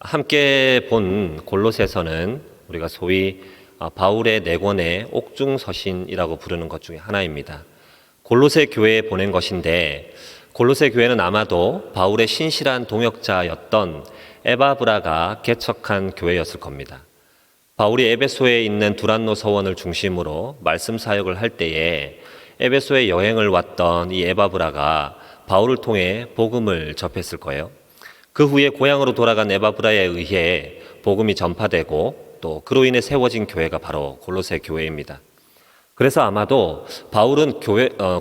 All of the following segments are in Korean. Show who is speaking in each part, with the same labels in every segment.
Speaker 1: 함께 본 골로새서는 우리가 소위 바울의 네 권의 옥중서신이라고 부르는 것 중에 하나입니다. 골로새 교회에 보낸 것인데 골로새 교회는 아마도 바울의 신실한 동역자였던 에바브라가 개척한 교회였을 겁니다. 바울이 에베소에 있는 두란노 서원을 중심으로 말씀 사역을 할 때에 에베소에 여행을 왔던 이 에바브라가 바울을 통해 복음을 접했을 거예요. 그 후에 고향으로 돌아간 에바브라에 의해 복음이 전파되고 또 그로 인해 세워진 교회가 바로 골로새 교회입니다. 그래서 아마도 바울은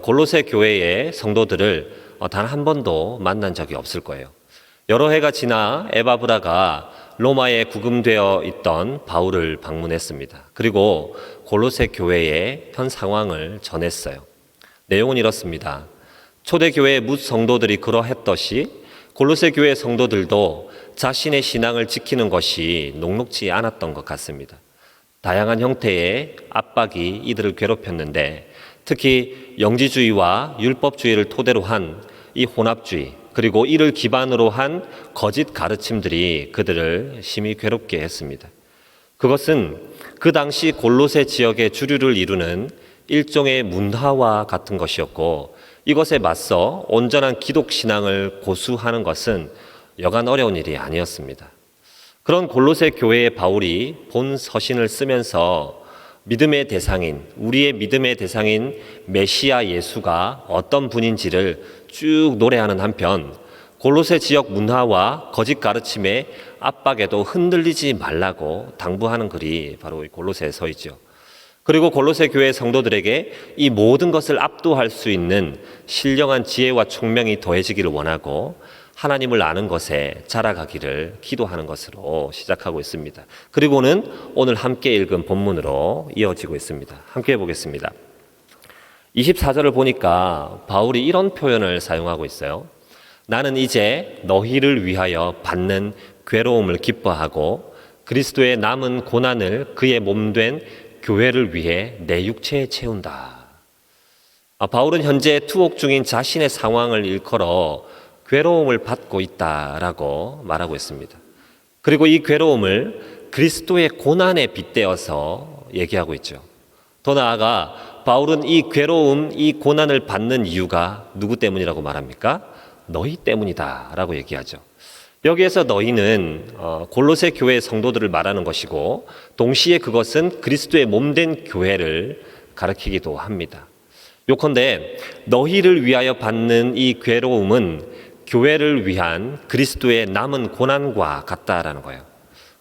Speaker 1: 골로새 교회의 성도들을 단 한 번도 만난 적이 없을 거예요. 여러 해가 지나 에바브라가 로마에 구금되어 있던 바울을 방문했습니다. 그리고 골로새 교회의 현 상황을 전했어요. 내용은 이렇습니다. 초대교회의 뭇 성도들이 그러했듯이 골로새 교회 성도들도 자신의 신앙을 지키는 것이 녹록지 않았던 것 같습니다. 다양한 형태의 압박이 이들을 괴롭혔는데 특히 영지주의와 율법주의를 토대로 한 이 혼합주의 그리고 이를 기반으로 한 거짓 가르침들이 그들을 심히 괴롭게 했습니다. 그것은 그 당시 골로새 지역의 주류를 이루는 일종의 문화와 같은 것이었고 이것에 맞서 온전한 기독신앙을 고수하는 것은 여간 어려운 일이 아니었습니다. 그런 골로새 교회의 바울이 본 서신을 쓰면서 우리의 믿음의 대상인 메시아 예수가 어떤 분인지를 쭉 노래하는 한편 골로새 지역 문화와 거짓 가르침의 압박에도 흔들리지 말라고 당부하는 글이 바로 골로새서이죠. 그리고 골로새 교회 성도들에게 이 모든 것을 압도할 수 있는 신령한 지혜와 총명이 더해지기를 원하고 하나님을 아는 것에 자라가기를 기도하는 것으로 시작하고 있습니다. 그리고는 오늘 함께 읽은 본문으로 이어지고 있습니다. 함께 해보겠습니다. 24절을 보니까 바울이 이런 표현을 사용하고 있어요. 나는 이제 너희를 위하여 받는 괴로움을 기뻐하고 그리스도의 남은 고난을 그의 몸된 교회를 위해 내 육체에 채운다. 바울은 현재 투옥 중인 자신의 상황을 일컬어 괴로움을 받고 있다라고 말하고 있습니다. 그리고 이 괴로움을 그리스도의 고난에 빗대어서 얘기하고 있죠. 더 나아가 바울은 이 괴로움, 이 고난을 받는 이유가 누구 때문이라고 말합니까? 너희 때문이다라고 얘기하죠. 여기에서 너희는 골로새 교회의 성도들을 말하는 것이고 동시에 그것은 그리스도의 몸된 교회를 가리키기도 합니다. 요컨대 너희를 위하여 받는 이 괴로움은 교회를 위한 그리스도의 남은 고난과 같다라는 거예요.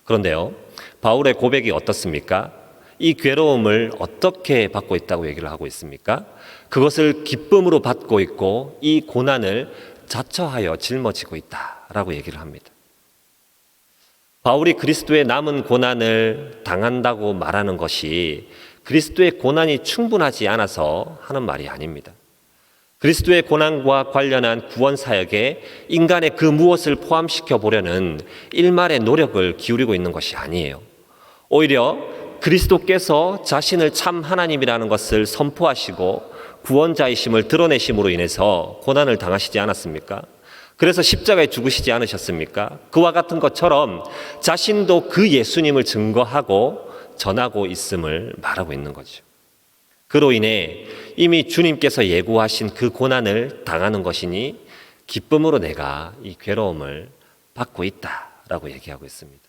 Speaker 1: 그런데요, 바울의 고백이 어떻습니까? 이 괴로움을 어떻게 받고 있다고 얘기를 하고 있습니까? 그것을 기쁨으로 받고 있고 이 고난을 자처하여 짊어지고 있다라고 얘기를 합니다. 바울이 그리스도의 남은 고난을 당한다고 말하는 것이 그리스도의 고난이 충분하지 않아서 하는 말이 아닙니다. 그리스도의 고난과 관련한 구원 사역에 인간의 그 무엇을 포함시켜 보려는 일말의 노력을 기울이고 있는 것이 아니에요. 오히려 그리스도께서 자신을 참 하나님이라는 것을 선포하시고 구원자이심을 드러내심으로 인해서 고난을 당하시지 않았습니까? 그래서 십자가에 죽으시지 않으셨습니까? 그와 같은 것처럼 자신도 그 예수님을 증거하고 전하고 있음을 말하고 있는 거죠. 그로 인해 이미 주님께서 예고하신 그 고난을 당하는 것이니 기쁨으로 내가 이 괴로움을 받고 있다라고 얘기하고 있습니다.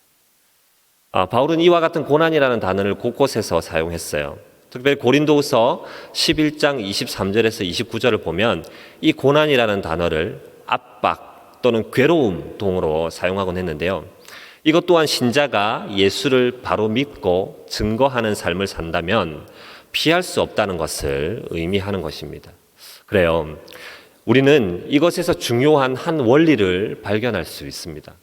Speaker 1: 바울은 이와 같은 고난이라는 단어를 곳곳에서 사용했어요. 특별히 고린도후서 11장 23절에서 29절을 보면 이 고난이라는 단어를 압박 또는 괴로움 동으로 사용하곤 했는데요. 이것 또한 신자가 예수를 바로 믿고 증거하는 삶을 산다면 피할 수 없다는 것을 의미하는 것입니다. 그래요. 우리는 이것에서 중요한 한 원리를 발견할 수 있습니다.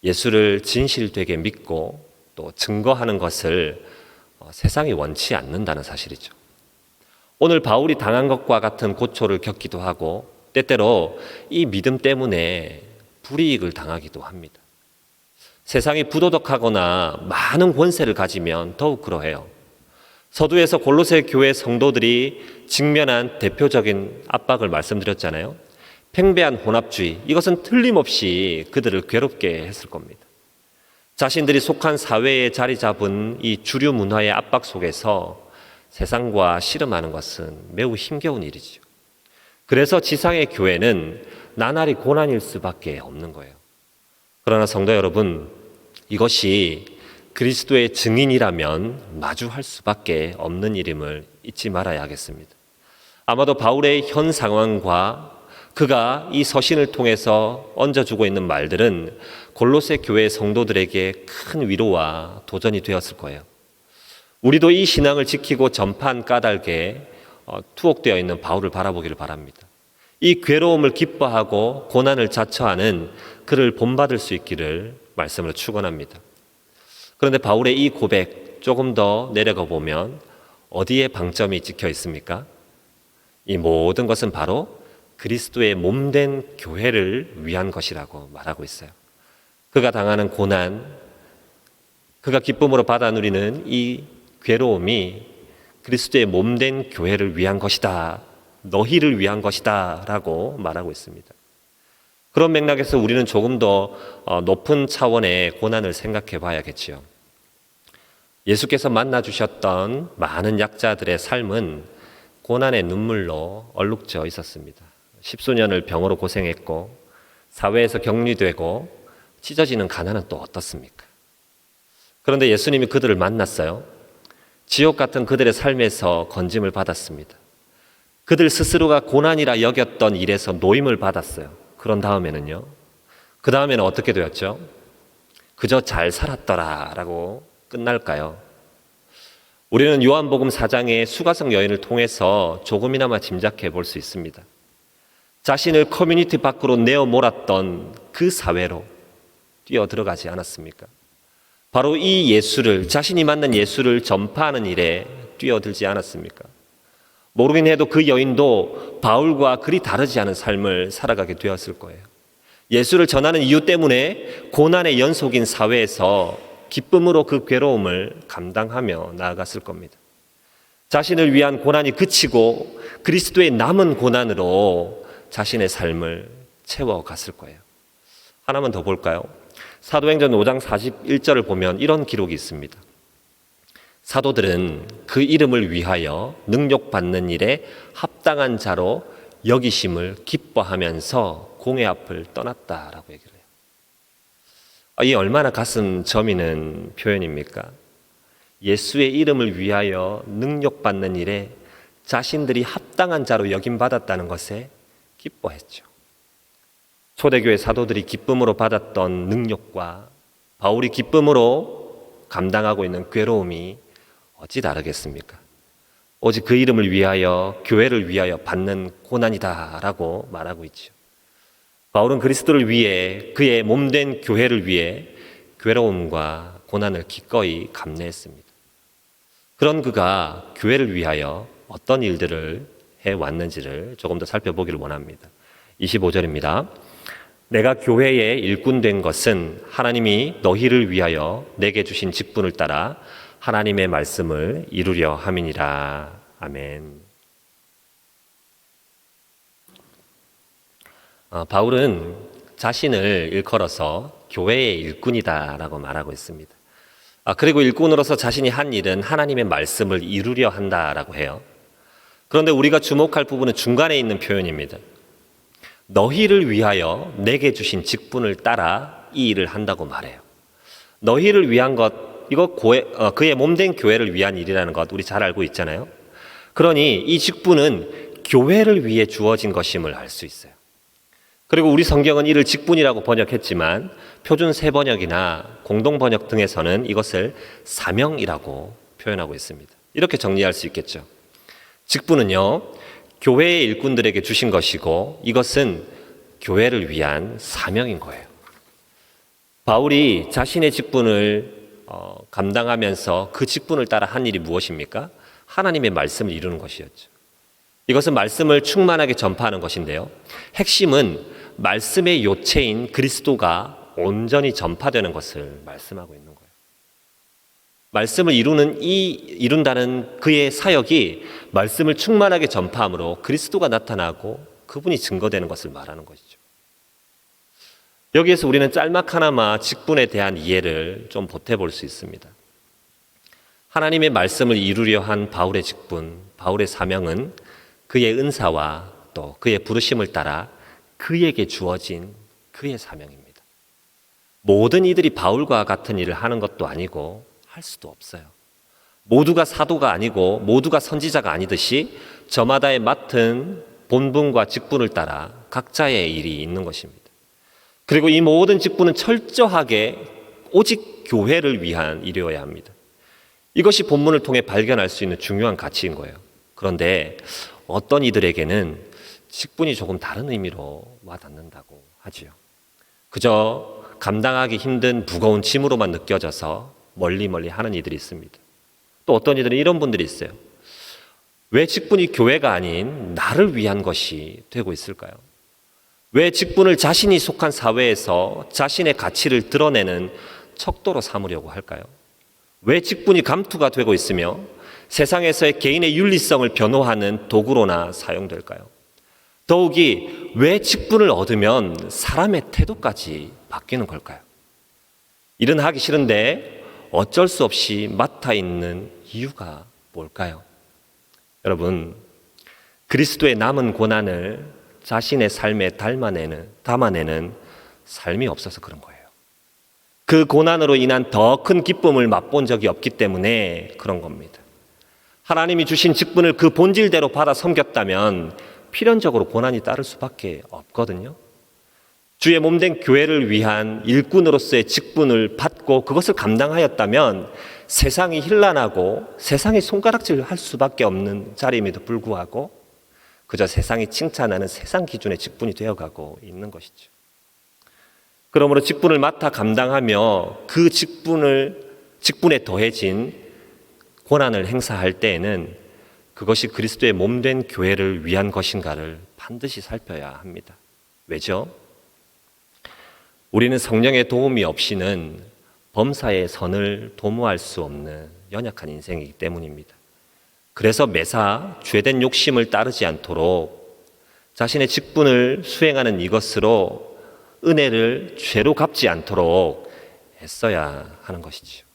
Speaker 1: 예수를 진실되게 믿고 또 증거하는 것을 세상이 원치 않는다는 사실이죠. 오늘 바울이 당한 것과 같은 고초를 겪기도 하고 때때로 이 믿음 때문에 불이익을 당하기도 합니다. 세상이 부도덕하거나 많은 권세를 가지면 더욱 그러해요. 서두에서 골로새 교회 성도들이 직면한 대표적인 압박을 말씀드렸잖아요. 팽배한 혼합주의, 이것은 틀림없이 그들을 괴롭게 했을 겁니다. 자신들이 속한 사회에 자리 잡은 이 주류 문화의 압박 속에서 세상과 씨름하는 것은 매우 힘겨운 일이죠. 그래서 지상의 교회는 나날이 고난일 수밖에 없는 거예요. 그러나 성도 여러분, 이것이 그리스도의 증인이라면 마주할 수밖에 없는 일임을 잊지 말아야 하겠습니다. 아마도 바울의 현 상황과 그가 이 서신을 통해서 얹어주고 있는 말들은 골로새 교회 성도들에게 큰 위로와 도전이 되었을 거예요. 우리도 이 신앙을 지키고 전파한 까닭에 투옥되어 있는 바울을 바라보기를 바랍니다. 이 괴로움을 기뻐하고 고난을 자처하는 그를 본받을 수 있기를 말씀으로 축원합니다. 그런데 바울의 이 고백 조금 더 내려가 보면 어디에 방점이 찍혀 있습니까? 이 모든 것은 바로 그리스도의 몸된 교회를 위한 것이라고 말하고 있어요. 그가 당하는 고난, 그가 기쁨으로 받아 누리는 이 괴로움이 그리스도의 몸된 교회를 위한 것이다, 너희를 위한 것이다 라고 말하고 있습니다. 그런 맥락에서 우리는 조금 더 높은 차원의 고난을 생각해 봐야겠지요. 예수께서 만나주셨던 많은 약자들의 삶은 고난의 눈물로 얼룩져 있었습니다. 십수년을 병으로 고생했고 사회에서 격리되고 찢어지는 가난은 또 어떻습니까? 그런데 예수님이 그들을 만났어요. 지옥 같은 그들의 삶에서 건짐을 받았습니다. 그들 스스로가 고난이라 여겼던 일에서 노임을 받았어요. 그런 다음에는요. 그 다음에는 어떻게 되었죠? 그저 잘 살았더라 라고 끝날까요? 우리는 요한복음 4장의 수가성 여인을 통해서 조금이나마 짐작해 볼 수 있습니다. 자신을 커뮤니티 밖으로 내어 몰았던 그 사회로 뛰어 들어가지 않았습니까? 바로 이 예수를, 자신이 만난 예수를 전파하는 일에 뛰어들지 않았습니까? 모르긴 해도 그 여인도 바울과 그리 다르지 않은 삶을 살아가게 되었을 거예요. 예수를 전하는 이유 때문에 고난의 연속인 사회에서 기쁨으로 그 괴로움을 감당하며 나아갔을 겁니다. 자신을 위한 고난이 그치고 그리스도의 남은 고난으로 자신의 삶을 채워갔을 거예요. 하나만 더 볼까요? 사도행전 5장 41절을 보면 이런 기록이 있습니다. 사도들은 그 이름을 위하여 능욕받는 일에 합당한 자로 여기심을 기뻐하면서 공회 앞을 떠났다라고 얘기를 해요. 이 얼마나 가슴 저미는 표현입니까? 예수의 이름을 위하여 능욕받는 일에 자신들이 합당한 자로 여김받았다는 것에 기뻐했죠. 초대교회 사도들이 기쁨으로 받았던 능력과 바울이 기쁨으로 감당하고 있는 괴로움이 어찌 다르겠습니까? 오직 그 이름을 위하여, 교회를 위하여 받는 고난이다라고 말하고 있죠. 바울은 그리스도를 위해, 그의 몸된 교회를 위해 괴로움과 고난을 기꺼이 감내했습니다. 그런 그가 교회를 위하여 어떤 일들을 해왔는지를 조금 더 살펴보기를 원합니다. 25절입니다. 내가 교회의 일꾼 된 것은 하나님이 너희를 위하여 내게 주신 직분을 따라 하나님의 말씀을 이루려 함이니라. 아멘. 바울은 자신을 일컬어서 교회의 일꾼이다라고 말하고 있습니다. 그리고 일꾼으로서 자신이 한 일은 하나님의 말씀을 이루려 한다라고 해요. 그런데 우리가 주목할 부분은 중간에 있는 표현입니다. 너희를 위하여 내게 주신 직분을 따라 이 일을 한다고 말해요. 너희를 위한 것, 이거 그의 몸된 교회를 위한 일이라는 것 우리 잘 알고 있잖아요. 그러니 이 직분은 교회를 위해 주어진 것임을 알 수 있어요. 그리고 우리 성경은 이를 직분이라고 번역했지만 표준 세번역이나 공동번역 등에서는 이것을 사명이라고 표현하고 있습니다. 이렇게 정리할 수 있겠죠. 직분은요, 교회의 일꾼들에게 주신 것이고 이것은 교회를 위한 사명인 거예요. 바울이 자신의 직분을 감당하면서 그 직분을 따라 한 일이 무엇입니까? 하나님의 말씀을 이루는 것이었죠. 이것은 말씀을 충만하게 전파하는 것인데요. 핵심은 말씀의 요체인 그리스도가 온전히 전파되는 것을 말씀하고 있는 거예요. 말씀을 이룬다는 그의 사역이 말씀을 충만하게 전파함으로 그리스도가 나타나고 그분이 증거되는 것을 말하는 것이죠. 여기에서 우리는 짤막하나마 직분에 대한 이해를 좀 보태볼 수 있습니다. 하나님의 말씀을 이루려 한 바울의 직분, 바울의 사명은 그의 은사와 또 그의 부르심을 따라 그에게 주어진 그의 사명입니다. 모든 이들이 바울과 같은 일을 하는 것도 아니고 할 수도 없어요. 모두가 사도가 아니고 모두가 선지자가 아니듯이 저마다의 맡은 본분과 직분을 따라 각자의 일이 있는 것입니다. 그리고 이 모든 직분은 철저하게 오직 교회를 위한 일이어야 합니다. 이것이 본문을 통해 발견할 수 있는 중요한 가치인 거예요. 그런데 어떤 이들에게는 직분이 조금 다른 의미로 와닿는다고 하지요. 그저 감당하기 힘든 무거운 짐으로만 느껴져서 멀리 하는 이들이 있습니다. 또 어떤 이들은 이런 분들이 있어요. 왜 직분이 교회가 아닌 나를 위한 것이 되고 있을까요? 왜 직분을 자신이 속한 사회에서 자신의 가치를 드러내는 척도로 삼으려고 할까요? 왜 직분이 감투가 되고 있으며 세상에서의 개인의 윤리성을 변호하는 도구로나 사용될까요? 더욱이 왜 직분을 얻으면 사람의 태도까지 바뀌는 걸까요? 일은 하기 싫은데 어쩔 수 없이 맡아 있는 이유가 뭘까요? 여러분, 그리스도의 남은 고난을 자신의 삶에 담아내는 삶이 없어서 그런 거예요. 그 고난으로 인한 더 큰 기쁨을 맛본 적이 없기 때문에 그런 겁니다. 하나님이 주신 직분을 그 본질대로 받아 섬겼다면 필연적으로 고난이 따를 수밖에 없거든요. 주의 몸된 교회를 위한 일꾼으로서의 직분을 받고 그것을 감당하였다면 세상이 혼란하고 세상이 손가락질 할 수밖에 없는 자리임에도 불구하고 그저 세상이 칭찬하는 세상 기준의 직분이 되어가고 있는 것이죠. 그러므로 직분을 맡아 감당하며 그 직분에 더해진 고난을 행사할 때에는 그것이 그리스도의 몸된 교회를 위한 것인가를 반드시 살펴야 합니다. 왜죠? 우리는 성령의 도움이 없이는 범사의 선을 도모할 수 없는 연약한 인생이기 때문입니다. 그래서 매사 죄된 욕심을 따르지 않도록 자신의 직분을 수행하는 이것으로 은혜를 죄로 갚지 않도록 애써야 하는 것이지요.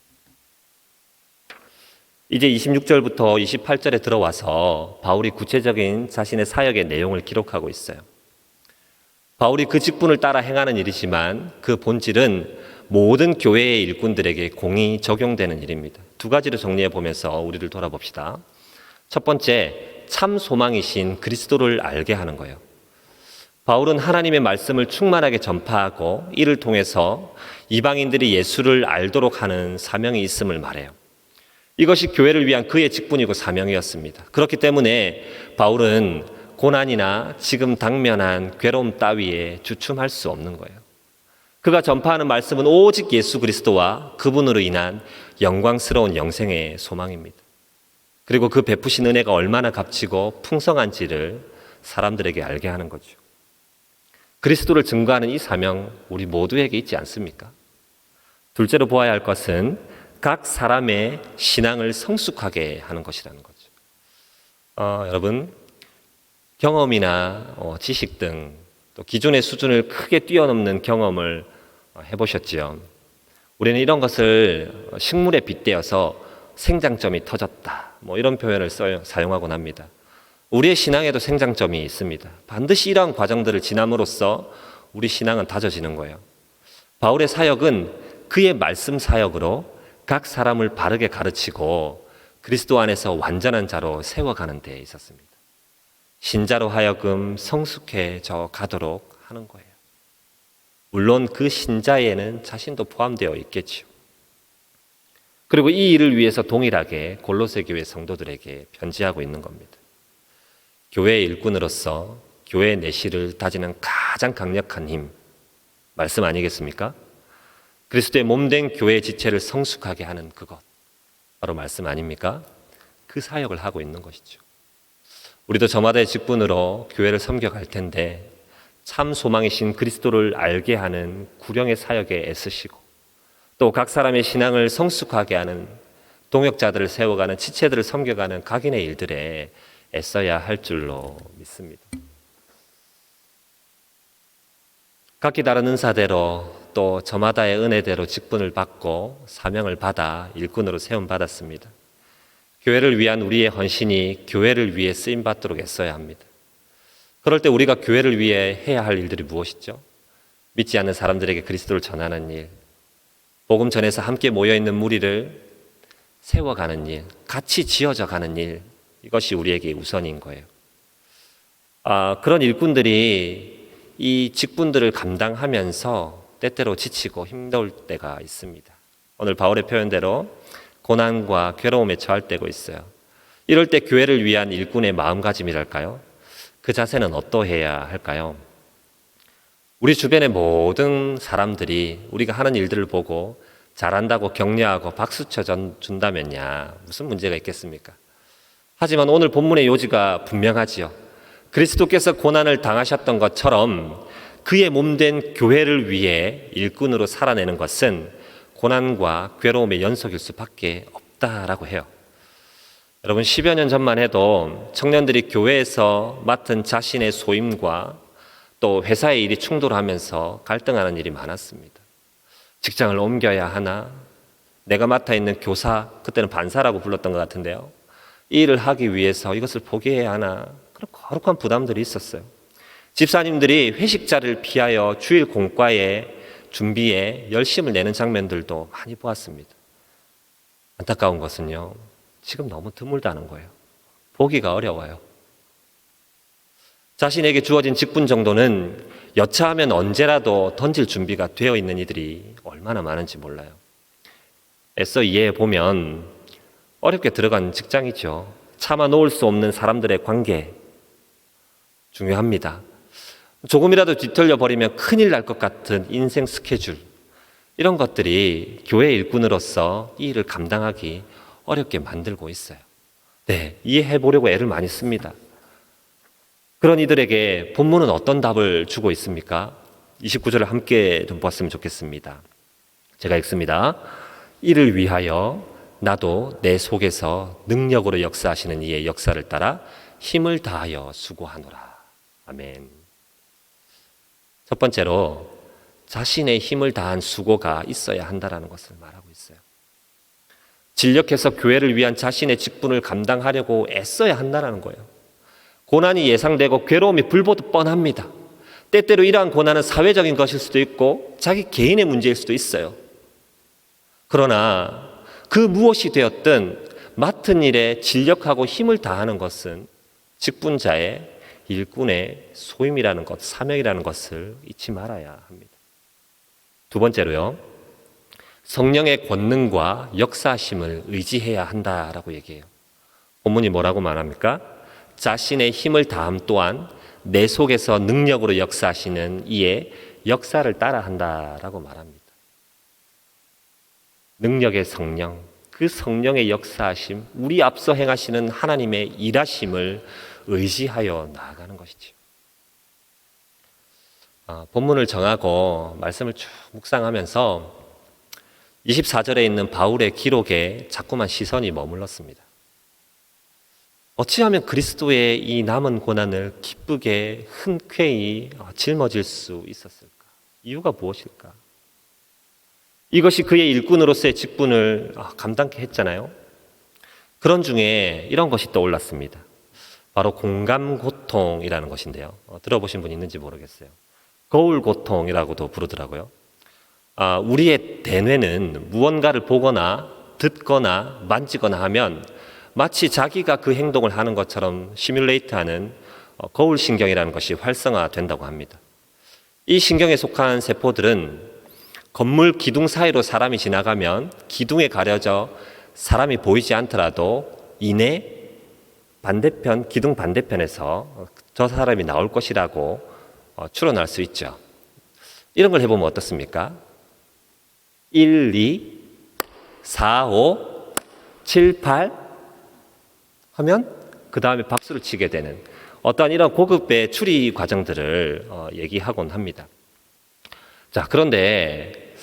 Speaker 1: 이제 26절부터 28절에 들어와서 바울이 구체적인 자신의 사역의 내용을 기록하고 있어요. 바울이 그 직분을 따라 행하는 일이지만 그 본질은 모든 교회의 일꾼들에게 공히 적용되는 일입니다. 두 가지를 정리해 보면서 우리를 돌아봅시다. 첫 번째, 참 소망이신 그리스도를 알게 하는 거예요. 바울은 하나님의 말씀을 충만하게 전파하고 이를 통해서 이방인들이 예수를 알도록 하는 사명이 있음을 말해요. 이것이 교회를 위한 그의 직분이고 사명이었습니다. 그렇기 때문에 바울은 고난이나 지금 당면한 괴로움 따위에 주춤할 수 없는 거예요. 그가 전파하는 말씀은 오직 예수 그리스도와 그분으로 인한 영광스러운 영생의 소망입니다. 그리고 그 베푸신 은혜가 얼마나 값지고 풍성한지를 사람들에게 알게 하는 거죠. 그리스도를 증거하는 이 사명 우리 모두에게 있지 않습니까? 둘째로 보아야 할 것은 각 사람의 신앙을 성숙하게 하는 것이라는 거죠. 여러분, 경험이나 지식 등 또 기존의 수준을 크게 뛰어넘는 경험을 해보셨지요. 우리는 이런 것을 식물에 빗대어서 생장점이 터졌다, 이런 표현을 사용하곤 합니다. 우리의 신앙에도 생장점이 있습니다. 반드시 이러한 과정들을 지남으로써 우리 신앙은 다져지는 거예요. 바울의 사역은 그의 말씀 사역으로 각 사람을 바르게 가르치고 그리스도 안에서 완전한 자로 세워가는 데 있었습니다. 신자로 하여금 성숙해져 가도록 하는 거예요. 물론 그 신자에는 자신도 포함되어 있겠죠. 그리고 이 일을 위해서 동일하게 골로새 교회 성도들에게 편지하고 있는 겁니다. 교회의 일꾼으로서 교회의 내실을 다지는 가장 강력한 힘, 말씀 아니겠습니까? 그리스도의 몸된 교회의 지체를 성숙하게 하는 그것, 바로 말씀 아닙니까? 그 사역을 하고 있는 것이죠. 우리도 저마다의 직분으로 교회를 섬겨갈 텐데 참 소망이신 그리스도를 알게 하는 구령의 사역에 애쓰시고 또 각 사람의 신앙을 성숙하게 하는 동역자들을 세워가는 지체들을 섬겨가는 각인의 일들에 애써야 할 줄로 믿습니다. 각기 다른 은사대로 또 저마다의 은혜대로 직분을 받고 사명을 받아 일꾼으로 세움받았습니다. 교회를 위한 우리의 헌신이 교회를 위해 쓰임받도록 애써야 합니다. 그럴 때 우리가 교회를 위해 해야 할 일들이 무엇이죠? 믿지 않는 사람들에게 그리스도를 전하는 일, 복음 전에서 함께 모여있는 무리를 세워가는 일, 같이 지어져 가는 일, 이것이 우리에게 우선인 거예요. 그런 일꾼들이 이 직분들을 감당하면서 때때로 지치고 힘들 때가 있습니다. 오늘 바울의 표현대로 고난과 괴로움에 처할 때가 있어요. 이럴 때 교회를 위한 일꾼의 마음가짐이랄까요? 그 자세는 어떠해야 할까요? 우리 주변의 모든 사람들이 우리가 하는 일들을 보고 잘한다고 격려하고 박수 쳐준다면야 무슨 문제가 있겠습니까? 하지만 오늘 본문의 요지가 분명하지요. 그리스도께서 고난을 당하셨던 것처럼 그의 몸된 교회를 위해 일꾼으로 살아내는 것은 고난과 괴로움의 연속일 수밖에 없다라고 해요. 여러분 10여 년 전만 해도 청년들이 교회에서 맡은 자신의 소임과 또 회사의 일이 충돌하면서 갈등하는 일이 많았습니다. 직장을 옮겨야 하나? 내가 맡아 있는 교사, 그때는 반사라고 불렀던 것 같은데요. 이 일을 하기 위해서 이것을 포기해야 하나? 그런 거룩한 부담들이 있었어요. 집사님들이 회식 자리를 피하여 주일 공과에 준비에 열심을 내는 장면들도 많이 보았습니다. 안타까운 것은요, 지금 너무 드물다는 거예요. 보기가 어려워요. 자신에게 주어진 직분 정도는 여차하면 언제라도 던질 준비가 되어 있는 이들이 얼마나 많은지 몰라요. 애써 이해해 보면 어렵게 들어간 직장이죠. 참아 놓을 수 없는 사람들의 관계 중요합니다. 조금이라도 뒤틀려 버리면 큰일 날 것 같은 인생 스케줄, 이런 것들이 교회 일꾼으로서 이 일을 감당하기 어렵게 만들고 있어요. 네, 이해해 보려고 애를 많이 씁니다. 그런 이들에게 본문은 어떤 답을 주고 있습니까? 29절을 함께 좀 보았으면 좋겠습니다. 제가 읽습니다. 이를 위하여 나도 내 속에서 능력으로 역사하시는 이의 역사를 따라 힘을 다하여 수고하노라. 아멘. 첫 번째로 자신의 힘을 다한 수고가 있어야 한다는 것을 말하고 있어요. 진력해서 교회를 위한 자신의 직분을 감당하려고 애써야 한다는 거예요. 고난이 예상되고 괴로움이 불보듯 뻔합니다. 때때로 이러한 고난은 사회적인 것일 수도 있고 자기 개인의 문제일 수도 있어요. 그러나 그 무엇이 되었든 맡은 일에 진력하고 힘을 다하는 것은 직분자의 일꾼의 소임이라는 것, 사명이라는 것을 잊지 말아야 합니다. 두 번째로요, 성령의 권능과 역사심을 의지해야 한다라고 얘기해요. 본문이 뭐라고 말합니까? 자신의 힘을 다함 또한 내 속에서 능력으로 역사하시는 이의 역사를 따라 한다라고 말합니다. 능력의 성령, 그 성령의 역사하심, 우리 앞서 행하시는 하나님의 일하심을 의지하여 나아가는 것이죠. 본문을 정하고 말씀을 쭉 묵상하면서 24절에 있는 바울의 기록에 자꾸만 시선이 머물렀습니다. 어찌하면 그리스도의 이 남은 고난을 기쁘게 흔쾌히 짊어질 수 있었을까? 이유가 무엇일까? 이것이 그의 일꾼으로서의 직분을 감당케 했잖아요. 그런 중에 이런 것이 떠올랐습니다. 바로 공감고통이라는 것인데요. 들어보신 분 있는지 모르겠어요. 거울고통이라고도 부르더라고요. 우리의 대뇌는 무언가를 보거나 듣거나 만지거나 하면 마치 자기가 그 행동을 하는 것처럼 시뮬레이트하는 거울신경이라는 것이 활성화된다고 합니다. 이 신경에 속한 세포들은 건물 기둥 사이로 사람이 지나가면 기둥에 가려져 사람이 보이지 않더라도 이내 반대편, 기둥 반대편에서 저 사람이 나올 것이라고 추론할 수 있죠. 이런 걸 해보면 어떻습니까? 1, 2, 4, 5, 7, 8 하면 그 다음에 박수를 치게 되는 어떠한 이런 고급의 추리 과정들을 얘기하곤 합니다. 자, 그런데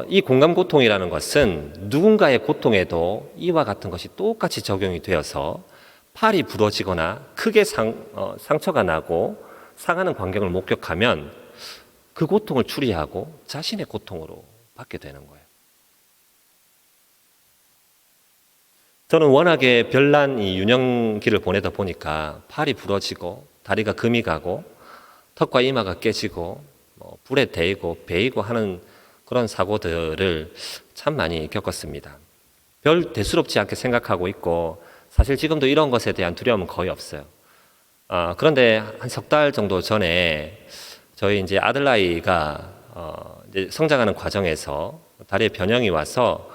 Speaker 1: 이 공감고통이라는 것은 누군가의 고통에도 이와 같은 것이 똑같이 적용이 되어서 팔이 부러지거나 크게 상처가 나고 상하는 광경을 목격하면 그 고통을 추리하고 자신의 고통으로 받게 되는 거예요. 저는 워낙에 별난 이 유년기를 보내다 보니까 팔이 부러지고 다리가 금이 가고 턱과 이마가 깨지고 불에 데이고 베이고 하는 그런 사고들을 참 많이 겪었습니다. 별 대수롭지 않게 생각하고 있고 사실 지금도 이런 것에 대한 두려움은 거의 없어요. 그런데 한 석 달 정도 전에 저희 이제 아들아이가 이제 성장하는 과정에서 다리에 변형이 와서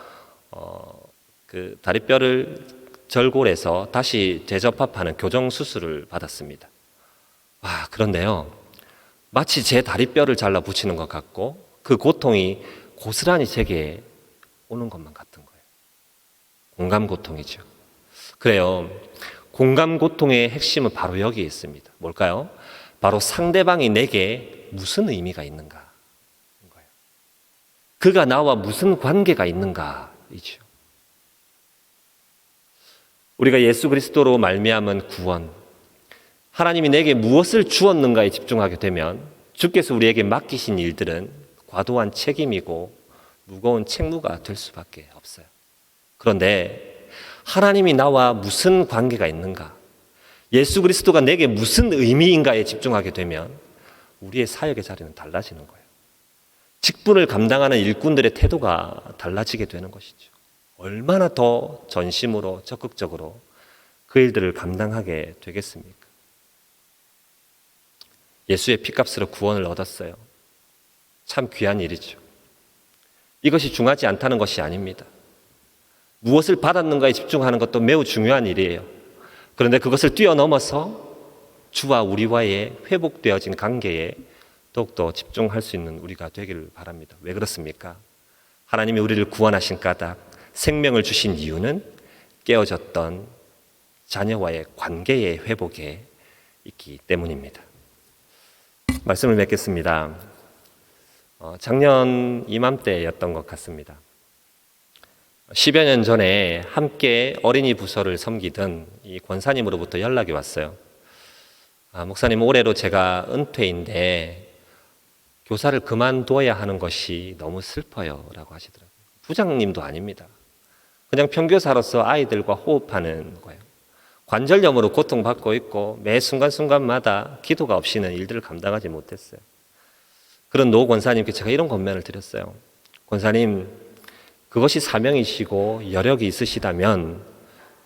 Speaker 1: 그 다리뼈를 절골해서 다시 재접합하는 교정 수술을 받았습니다. 그런데요, 마치 제 다리뼈를 잘라 붙이는 것 같고 그 고통이 고스란히 제게 오는 것만 같은 거예요. 공감 고통이죠. 그래요. 공감 고통의 핵심은 바로 여기에 있습니다. 뭘까요? 바로 상대방이 내게 무슨 의미가 있는가. 그가 나와 무슨 관계가 있는가이죠. 우리가 예수 그리스도로 말미암은 구원, 하나님이 내게 무엇을 주었는가에 집중하게 되면 주께서 우리에게 맡기신 일들은 과도한 책임이고 무거운 책무가 될 수밖에 없어요. 그런데 하나님이 나와 무슨 관계가 있는가, 예수 그리스도가 내게 무슨 의미인가에 집중하게 되면 우리의 사역의 자리는 달라지는 거예요. 직분을 감당하는 일꾼들의 태도가 달라지게 되는 것이죠. 얼마나 더 전심으로 적극적으로 그 일들을 감당하게 되겠습니까? 예수의 피값으로 구원을 얻었어요. 참 귀한 일이죠. 이것이 중하지 않다는 것이 아닙니다. 무엇을 받았는가에 집중하는 것도 매우 중요한 일이에요. 그런데 그것을 뛰어넘어서 주와 우리와의 회복되어진 관계에 더욱더 집중할 수 있는 우리가 되기를 바랍니다. 왜 그렇습니까? 하나님이 우리를 구원하신 까닭, 생명을 주신 이유는 깨어졌던 자녀와의 관계의 회복에 있기 때문입니다. 말씀을 맺겠습니다. 작년 이맘때였던 것 같습니다. 10여 년 전에 함께 어린이 부서를 섬기던 이 권사님으로부터 연락이 왔어요. 목사님, 올해로 제가 은퇴인데 교사를 그만둬야 하는 것이 너무 슬퍼요 라고 하시더라고요. 부장님도 아닙니다. 그냥 평교사로서 아이들과 호흡하는 거예요. 관절염으로 고통받고 있고 매 순간순간마다 기도가 없이는 일들을 감당하지 못했어요. 그런 노 권사님께 제가 이런 권면을 드렸어요. 권사님, 그것이 사명이시고 여력이 있으시다면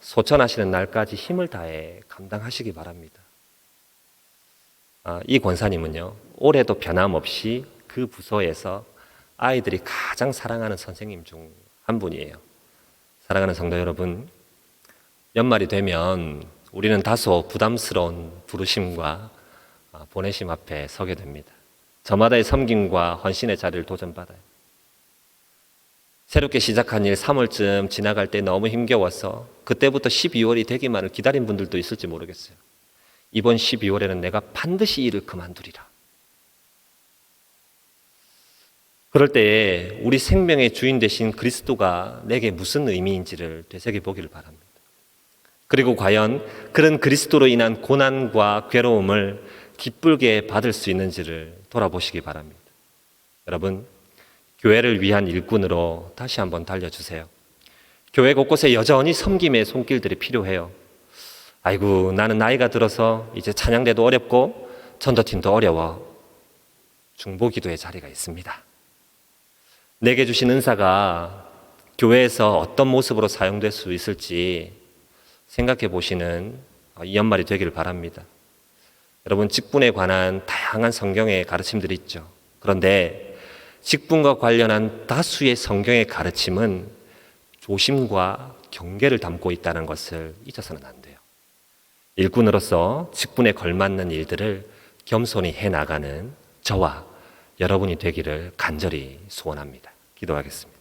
Speaker 1: 소천하시는 날까지 힘을 다해 감당하시기 바랍니다. 이 권사님은요, 올해도 변함없이 그 부서에서 아이들이 가장 사랑하는 선생님 중 한 분이에요. 사랑하는 성도 여러분, 연말이 되면 우리는 다소 부담스러운 부르심과 보내심 앞에 서게 됩니다. 저마다의 섬김과 헌신의 자리를 도전받아요. 새롭게 시작한 일 3월쯤 지나갈 때 너무 힘겨워서 그때부터 12월이 되기만을 기다린 분들도 있을지 모르겠어요. 이번 12월에는 내가 반드시 일을 그만두리라. 그럴 때에 우리 생명의 주인 되신 그리스도가 내게 무슨 의미인지를 되새겨보기를 바랍니다. 그리고 과연 그런 그리스도로 인한 고난과 괴로움을 기쁘게 받을 수 있는지를 돌아보시기 바랍니다. 여러분, 교회를 위한 일꾼으로 다시 한번 달려주세요. 교회 곳곳에 여전히 섬김의 손길들이 필요해요. 아이고, 나는 나이가 들어서 이제 찬양대도 어렵고 전도팀도 어려워. 중보기도의 자리가 있습니다. 내게 주신 은사가 교회에서 어떤 모습으로 사용될 수 있을지 생각해 보시는 이 연말이 되기를 바랍니다. 여러분, 직분에 관한 다양한 성경의 가르침들이 있죠. 그런데 직분과 관련한 다수의 성경의 가르침은 조심과 경계를 담고 있다는 것을 잊어서는 안 돼요. 일꾼으로서 직분에 걸맞는 일들을 겸손히 해나가는 저와 여러분이 되기를 간절히 소원합니다. 기도하겠습니다.